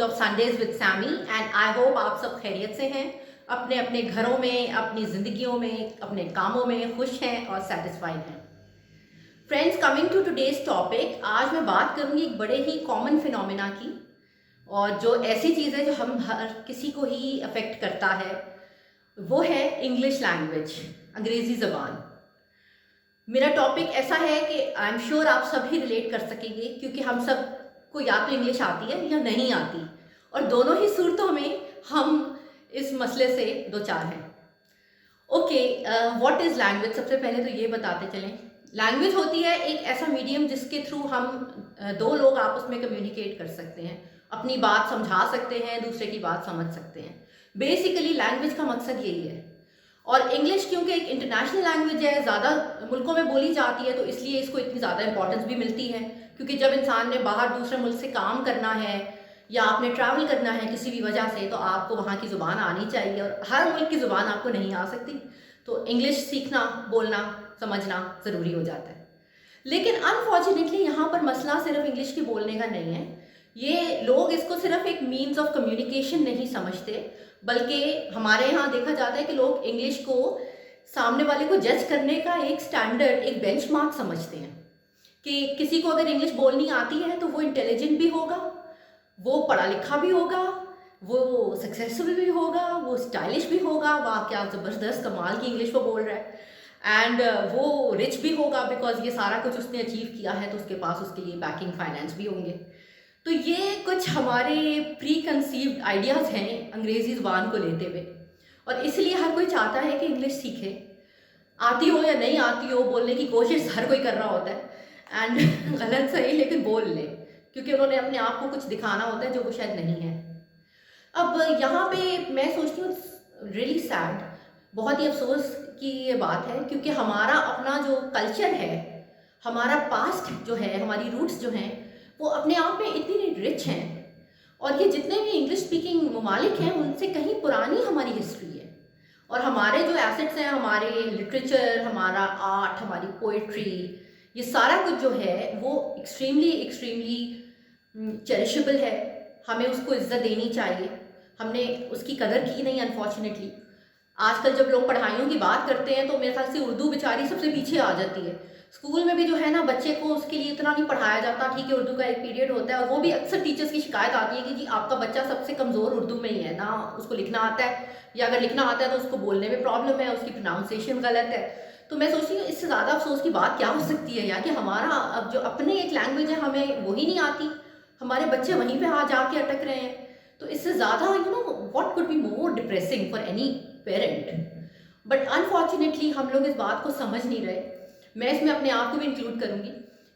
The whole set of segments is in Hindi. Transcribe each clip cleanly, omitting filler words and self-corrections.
Episode of Sundays with Sammy and I hope आप सब खैरियत से हैं, अपने अपने घरों में, अपनी ज़िंदगियों में, अपने कामों में खुश हैं और सेटिस्फाइड हैं। Friends, coming to today's topic, आज मैं बात करूंगी एक बड़े ही कॉमन फिनोमेना की, और जो ऐसी चीज़ है जो हम हर किसी को ही अफेक्ट करता है, वो है इंग्लिश लैंग्वेज, अंग्रेज़ी ज़बान। मेरा टॉपिक ऐसा है कि आई एम श्योर आप सभी रिलेट कर सकेंगे, क्योंकि हम सब को या तो इंग्लिश आती है या नहीं आती, और दोनों ही सूरतों में हम इस मसले से दो चार हैं। Okay, what is language? सबसे पहले तो ये बताते चलें, लैंग्वेज होती है एक ऐसा मीडियम जिसके थ्रू हम दो लोग आपस में कम्युनिकेट कर सकते हैं, अपनी बात समझा सकते हैं, दूसरे की बात समझ सकते हैं। बेसिकली लैंग्वेज का मकसद यही है। और इंग्लिश क्योंकि एक इंटरनेशनल लैंग्वेज है, ज़्यादा मुल्कों में बोली जाती है, तो इसलिए इसको इतनी ज़्यादा इंपॉर्टेंस भी मिलती है, क्योंकि जब इंसान ने बाहर दूसरे मुल्क से काम करना है या आपने ट्रैवल करना है किसी भी वजह से, तो आपको वहाँ की ज़ुबान आनी चाहिए, और हर मुल्क की ज़ुबान आपको नहीं आ सकती, तो इंग्लिश सीखना, बोलना, समझना ज़रूरी हो जाता है। लेकिन अनफॉर्चुनेटली यहाँ पर मसला सिर्फ इंग्लिश के बोलने का नहीं है। ये लोग इसको सिर्फ एक मीन्स ऑफ कम्युनिकेशन नहीं समझते, बल्कि हमारे यहाँ देखा जाता है कि लोग इंग्लिश को सामने वाले को जज करने का एक स्टैंडर्ड, एक बेंचमार्क समझते हैं कि किसी को अगर इंग्लिश बोलनी आती है तो वो इंटेलिजेंट भी होगा, वो पढ़ा लिखा भी होगा, वो सक्सेसफुल भी होगा, वो स्टाइलिश भी होगा, वाह क्या ज़बरदस्त कमाल की इंग्लिश वो बोल रहा है, एंड वो रिच भी होगा, बिकॉज ये सारा कुछ उसने अचीव किया है, तो उसके पास उसके लिए बैकिंग फाइनेंस भी होंगे। तो ये कुछ हमारे प्री कंसीव्ड आइडियाज़ हैं अंग्रेज़ी ज़ुबान को लेते हुए, और इसलिए हर कोई चाहता है कि इंग्लिश सीखे, आती हो या नहीं आती हो, बोलने की कोशिश हर कोई कर रहा होता है, एंड गलत सही लेकिन बोल ले, क्योंकि उन्होंने अपने आप को कुछ दिखाना होता है जो वो शायद नहीं है। अब यहाँ पे मैं सोचती हूँ रियली सैड, बहुत ही अफसोस की ये बात है, क्योंकि हमारा अपना जो कल्चर है, हमारा पास्ट जो है, हमारी रूट्स जो हैं, वो अपने आप में इतनी रिच हैं, और ये जितने भी इंग्लिश स्पीकिंग ममालिक हैं उनसे कहीं पुरानी हमारी हिस्ट्री है, और हमारे जो एसेट्स हैं, हमारे लिटरेचर, हमारा आर्ट, हमारी पोइट्री, ये सारा कुछ जो है वो एक्सट्रीमली चेरिशेबल है, हमें उसको इज्जत देनी चाहिए। हमने उसकी कदर की नहीं अनफॉर्चुनेटली। आजकल जब लोग पढ़ाइयों की बात करते हैं तो मेरे ख्याल से उर्दू बेचारी सबसे पीछे आ जाती है। स्कूल में भी जो है ना, बच्चे को उसके लिए इतना नहीं पढ़ाया जाता। ठीक है, उर्दू का एक पीरियड होता है, और वो भी अक्सर टीचर्स की शिकायत आती है कि जी आपका बच्चा सबसे कमज़ोर उर्दू में ही है, ना उसको लिखना आता है, या अगर लिखना आता है तो उसको बोलने में प्रॉब्लम है, उसकी प्रोनाउंसिएशन गलत है। तो मैं सोचती हूँ इससे ज़्यादा अफसोस की बात क्या हो सकती है यार, कि हमारा अब जो अपने एक लैंग्वेज है हमें वही नहीं आती, हमारे बच्चे वहीं पे आ जाके अटक रहे हैं। तो इससे ज़्यादा what could be more depressing for any parent. But unfortunately हम लोग इस बात को समझ नहीं रहे। मैं इसमें अपने आप को भी इंक्लूड करूँगी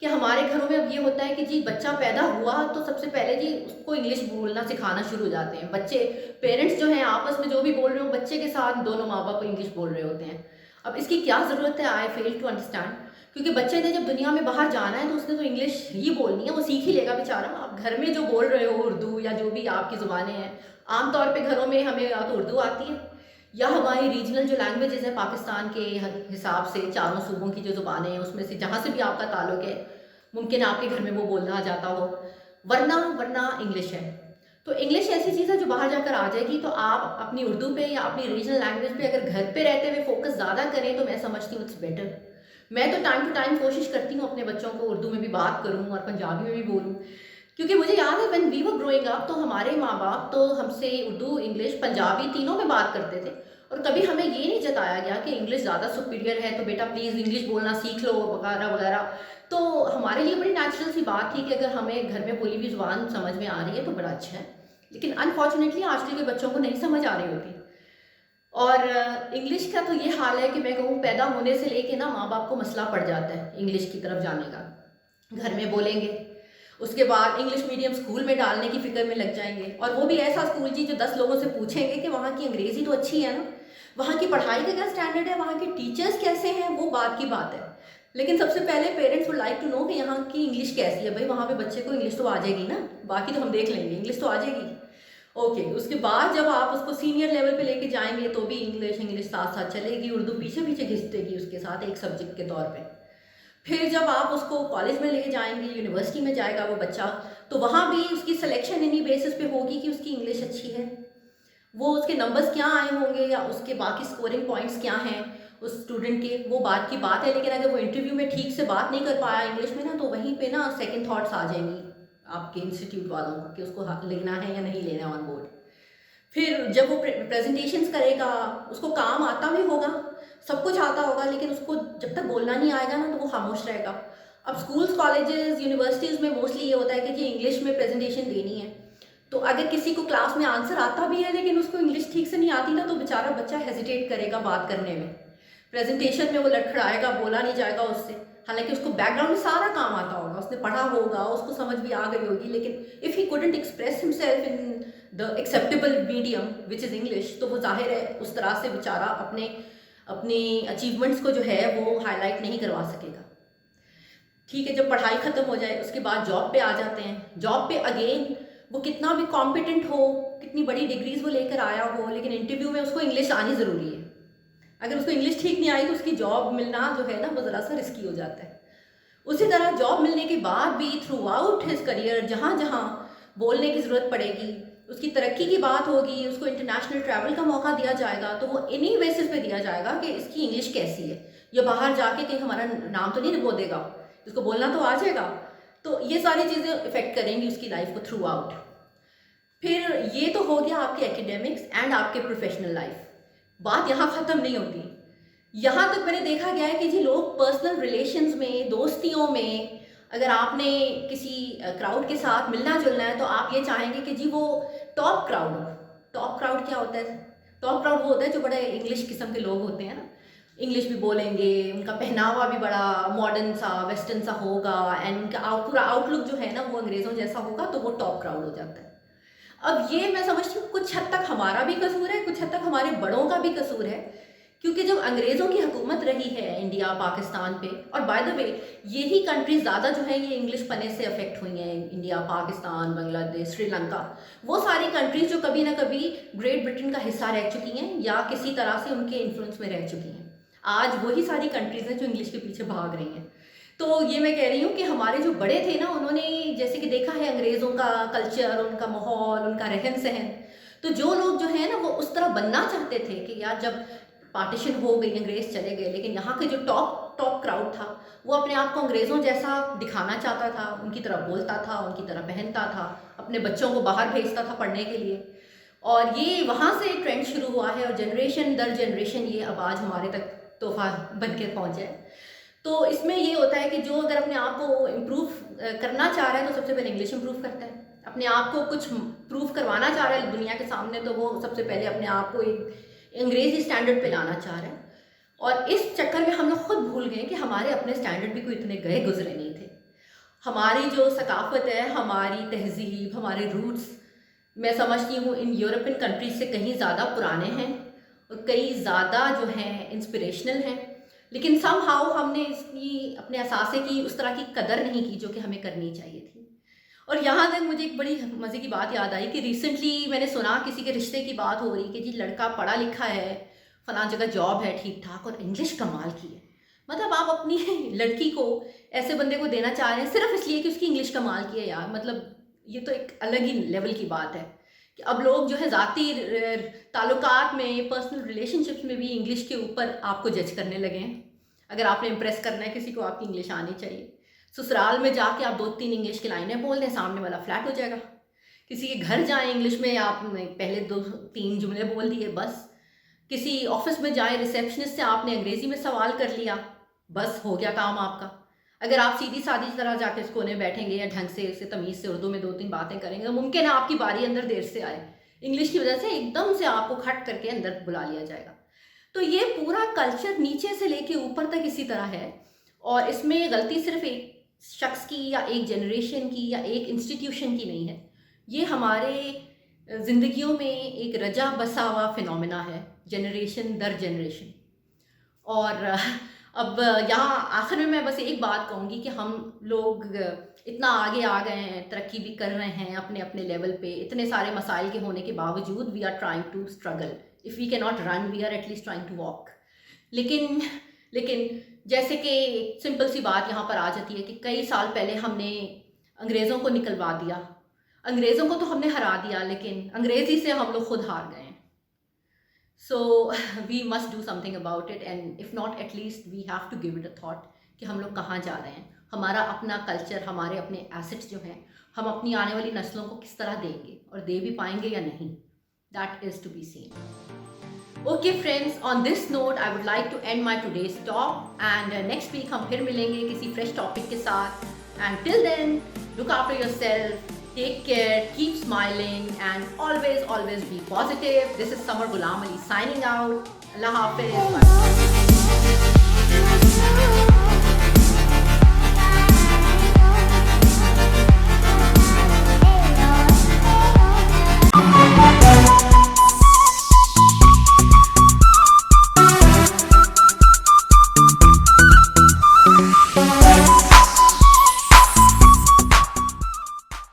कि हमारे घरों में अब ये होता है कि जी बच्चा पैदा हुआ तो सबसे पहले जी उसको इंग्लिश बोलना सिखाना शुरू हो जाते हैं बच्चे। पेरेंट्स जो हैं आपस में जो भी बोल रहे हो, बच्चे के साथ दोनों माँ बाप इंग्लिश बोल रहे होते हैं। अब इसकी क्या ज़रूरत है? आई फेल टू अंडरस्टैंड, क्योंकि बच्चे ने जब दुनिया में बाहर जाना है तो उसने तो इंग्लिश ही बोलनी है, वो सीख ही लेगा बेचारा। आप घर में जो बोल रहे हो उर्दू या जो भी आपकी ज़ुबानें हैं, आमतौर पे घरों में हमें या तो उर्दू आती है या हमारी रीजनल जो लैंग्वेजेस है पाकिस्तान के हिसाब से, चारों सूबों की जो ज़ुबानें हैं उसमें से जहाँ से भी आपका ताल्लुक़ है, मुमकिन आपके घर में वो बोलना जाता हो, वरना इंग्लिश है। तो इंग्लिश ऐसी चीज़ है जो बाहर जाकर आ जाएगी, तो आप अपनी उर्दू पे या अपनी रीजनल लैंग्वेज पे अगर घर पे रहते हुए फोकस ज़्यादा करें तो मैं समझती हूँ इट्स बेटर। मैं तो टाइम टू टाइम कोशिश करती हूँ अपने बच्चों को उर्दू में भी बात करूँ और पंजाबी में भी बोलूँ, क्योंकि मुझे याद है when we were growing up तो हमारे माँ बाप तो हमसे उर्दू, इंग्लिश, पंजाबी तीनों में बात करते थे, और कभी हमें ये नहीं जताया गया कि इंग्लिश ज़्यादा सुपीरियर है तो बेटा प्लीज़ इंग्लिश बोलना सीख लो वगैरह वगैरह। तो हमारे लिए बड़ी नेचुरल सी बात थी कि अगर हमें घर में बोली हुई ज़ुबान समझ में आ रही है तो बड़ा अच्छा है। लेकिन अनफॉर्चुनेटली आजकल के बच्चों को नहीं समझ आ रही होती, और इंग्लिश का तो ये हाल है कि मैं कहूँ पैदा होने से लेके ना माँ बाप को मसला पड़ जाता है इंग्लिश की तरफ जाने का। घर में बोलेंगे, उसके बाद इंग्लिश मीडियम स्कूल में डालने की फिक्र में लग जाएंगे, और वो भी ऐसा स्कूल जी जो 10 लोगों से पूछेंगे कि वहाँ की अंग्रेज़ी तो अच्छी है ना, वहाँ की पढ़ाई का क्या स्टैंडर्ड है, वहाँ के टीचर्स कैसे हैं, वो बात की बात है। लेकिन सबसे पहले parents would like to know कि यहाँ की इंग्लिश कैसी है। भाई वहाँ पे बच्चे को इंग्लिश तो आ जाएगी ना, बाकी तो हम देख लेंगे, इंग्लिश तो आ जाएगी। ओके, उसके बाद जब आप उसको सीनियर लेवल पे लेके जाएंगे तो भी इंग्लिश साथ साथ चलेगी, उर्दू पीछे पीछे घिसटेगी उसके साथ एक सब्जेक्ट के तौर पे। फिर जब आप उसको कॉलेज में लेके जाएंगे, यूनिवर्सिटी में जाएगा वो बच्चा, तो वहाँ भी उसकी सिलेक्शन इन्हीं बेसिस पे होगी कि उसकी इंग्लिश अच्छी है, वो उसके नंबर्स क्या आए होंगे या उसके बाकी स्कोरिंग पॉइंट्स क्या हैं उस स्टूडेंट के, वो बात की बात है। लेकिन अगर वो इंटरव्यू में ठीक से बात नहीं कर पाया इंग्लिश में ना, तो वहीं पे ना सेकंड थॉट्स आ जाएंगी आपके इंस्टीट्यूट वालों को कि उसको लेना है या नहीं लेना ऑन बोर्ड। फिर जब वो प्रेजेंटेशंस करेगा, उसको काम आता भी होगा, सब कुछ आता होगा, लेकिन उसको जब तक बोलना नहीं आएगा ना तो वो खामोश रहेगा। अब स्कूल्स, कॉलेजेस, यूनिवर्सिटीज़ में मोस्टली ये होता है कि जी इंग्लिश में प्रेजेंटेशन देनी है, तो अगर किसी को क्लास में आंसर आता भी है लेकिन उसको इंग्लिश ठीक से नहीं आती ना, तो बेचारा बच्चा हेजिटेट करेगा बात करने में, प्रेजेंटेशन में वो लड़खड़ाएगा, बोला नहीं जाएगा उससे। हालांकि उसको बैकग्राउंड में सारा काम आता होगा, उसने पढ़ा होगा, उसको समझ भी आ गई होगी, लेकिन if he couldn't express himself in the acceptable medium which is English, तो वो जाहिर है उस तरह से बेचारा अपने अपनी अचीवमेंट्स को जो है वो हाईलाइट नहीं करवा सकेगा। ठीक है, जब पढ़ाई ख़त्म हो जाए उसके बाद जॉब पे आ जाते हैं। जॉब पे अगेन वो कितना भी कॉम्पिटेंट हो, कितनी बड़ी डिग्रीज वो लेकर आया हो, लेकिन इंटरव्यू में उसको इंग्लिश आनी ज़रूरी है। अगर उसको इंग्लिश ठीक नहीं आई तो उसकी जॉब मिलना जो है ना वो ज़रा सा रिस्की हो जाता है। उसी तरह जॉब मिलने के बाद भी थ्रू आउट हिज करियर जहाँ जहाँ बोलने की ज़रूरत पड़ेगी, उसकी तरक्की की बात होगी, उसको इंटरनेशनल ट्रैवल का मौका दिया जाएगा, तो वो इन्हीं बेसिस पे दिया जाएगा कि इसकी इंग्लिश कैसी है, या बाहर जाके कहीं हमारा नाम तो नहीं बोल देगा, इसको बोलना तो आ जाएगा। तो ये सारी चीज़ें इफ़ेक्ट करेंगी उसकी लाइफ को थ्रू आउट। फिर ये तो हो गया आपके एकेडमिक्स एंड आपके प्रोफेशनल लाइफ। बात यहाँ ख़त्म नहीं होती। यहाँ तक मैंने देखा गया है कि जी लोग पर्सनल रिलेशंस में, दोस्तियों में, अगर आपने किसी क्राउड के साथ मिलना जुलना है तो आप ये चाहेंगे कि जी वो टॉप क्राउड हो। टॉप क्राउड क्या होता है? टॉप क्राउड वो होता है जो बड़े इंग्लिश किस्म के लोग होते हैं ना, इंग्लिश भी बोलेंगे, उनका पहनावा भी बड़ा मॉडर्न सा, वेस्टर्न सा होगा, एंड उनका पूरा आउटलुक जो है ना वो अंग्रेज़ों जैसा होगा, तो वो टॉप क्राउड हो जाता है। अब ये मैं समझती हूँ कुछ हद तक हमारा भी कसूर है, कुछ हद तक हमारे बड़ों का भी कसूर है, क्योंकि जब अंग्रेज़ों की हुकूमत रही है इंडिया पाकिस्तान पे, और बाय द वे यही कंट्रीज ज़्यादा जो है ये इंग्लिश पने से अफेक्ट हुई हैं, इंडिया, पाकिस्तान, बांग्लादेश, श्रीलंका, वो सारी कंट्रीज जो कभी ना कभी ग्रेट ब्रिटेन का हिस्सा रह चुकी हैं या किसी तरह से उनके इन्फ्लुएंस में रह चुकी हैं, आज वही सारी कंट्रीज हैं जो इंग्लिश के पीछे भाग रही हैं। तो ये मैं कह रही हूँ कि हमारे जो बड़े थे ना, उन्होंने जैसे कि देखा है अंग्रेज़ों का कल्चर, उनका माहौल, उनका रहन सहन, तो जो लोग जो है ना वो उस तरह बनना चाहते थे कि यार जब पार्टीशन हो गई, अंग्रेज़ चले गए, लेकिन यहाँ के जो टॉप टॉप क्राउड था वो अपने आप को अंग्रेज़ों जैसा दिखाना चाहता था, उनकी तरह बोलता था, उनकी तरह पहनता था, अपने बच्चों को बाहर भेजता था पढ़ने के लिए, और ये वहाँ से ट्रेंड शुरू हुआ है, और जनरेशन दर जनरेशन ये अब आज हमारे तक तोहफा बन के पहुँचा है। तो इसमें ये होता है कि जो अगर अपने आप को इम्प्रूव करना चाह रहा है तो सबसे पहले इंग्लिश इम्प्रूव करता है, अपने आप को कुछ प्रूव करवाना चाह रहा है दुनिया के सामने, तो वो सबसे पहले अपने आप को एक अंग्रेज़ी स्टैंडर्ड पे लाना चाह रहा है। और इस चक्कर में हम लोग खुद भूल गए कि हमारे अपने स्टैंडर्ड भी कोई इतने गए गुजरे नहीं थे। हमारी जो सकाफत है, हमारी तहजीब, हमारे रूट्स, मैं समझती हूँ इन यूरोपियन कंट्रीज से कहीं ज़्यादा पुराने हैं और कई ज़्यादा जो हैं इंस्पिरेशनल हैं, लेकिन समहाउ हमने इसकी अपने असासे की उस तरह की कदर नहीं की जो कि हमें करनी चाहिए थी। और यहाँ तक मुझे एक बड़ी मज़े की बात याद आई कि रिसेंटली मैंने सुना किसी के रिश्ते की बात हो रही कि जी लड़का पढ़ा लिखा है, फलां जगह जॉब है ठीक ठाक, और इंग्लिश कमाल की है। मतलब आप अपनी लड़की को ऐसे बंदे को देना चाह रहे हैं सिर्फ इसलिए कि उसकी इंग्लिश कमाल की है यार, मतलब ये तो एक अलग ही लेवल की बात है कि अब लोग जो है ज़ाती ताल्लुकात में, पर्सनल रिलेशनशिप्स में भी इंग्लिश के ऊपर आपको जज करने लगे हैं। अगर आपने इम्प्रेस करना है किसी को, आपकी इंग्लिश आनी चाहिए। ससुराल में जाके आप 2-3 इंग्लिश की लाइनें बोल दें, सामने वाला फ्लैट हो जाएगा। किसी के घर जाएं, इंग्लिश में आपने पहले 2-3 जुमले बोल दिए बस। किसी ऑफिस में जाएं, रिसेप्शनिस्ट से आपने अंग्रेज़ी में सवाल कर लिया, बस हो गया काम आपका। अगर आप सीधी सादी तरह जाके उस कोने बैठेंगे या ढंग से तमीज़ से उर्दू में 2-3 बातें करेंगे, तो मुमकिन है आपकी बारी अंदर देर से आए, इंग्लिश की वजह से एकदम से आपको खट करके अंदर बुला लिया जाएगा। तो ये पूरा कल्चर नीचे से लेके ऊपर तक इसी तरह है, और इसमें गलती सिर्फ एक शख्स की या एक जनरेशन की या एक इंस्टीट्यूशन की नहीं है, ये हमारे ज़िंदगियों में एक रजा बसा हुआ फिनोमेना है, जनरेशन दर जनरेशन। और अब यहाँ आखिर में मैं बस एक बात कहूँगी कि हम लोग इतना आगे आ गए हैं, तरक्की भी कर रहे हैं अपने अपने लेवल पे, इतने सारे मसाइल के होने के बावजूद we are trying to struggle. If we can not run, we are at least trying to walk. लेकिन लेकिन जैसे कि एक सिंपल सी बात यहाँ पर आ जाती है कि कई साल पहले हमने अंग्रेज़ों को निकलवा दिया, अंग्रेज़ों को तो हमने हरा दिया, लेकिन अंग्रेज़ी से हम लोग खुद हार गए। So we must do something about it, and if not at least we have to give it a thought कि हम लोग कहाँ जा रहे हैं, हमारा अपना कल्चर, हमारे अपने एसेट्स जो हैं, हम अपनी आने वाली नस्लों को किस तरह देंगे और दे भी पाएंगे या नहीं, that is to be seen. Okay friends, on this note I would like to end my today's talk, and next week हम फिर मिलेंगे किसी फ्रेश टॉपिक के साथ। And till then, look after yourself, take care, keep smiling, and always be positive. This is Samar Ghulam Ali signing out. Allah Hafiz. Bye.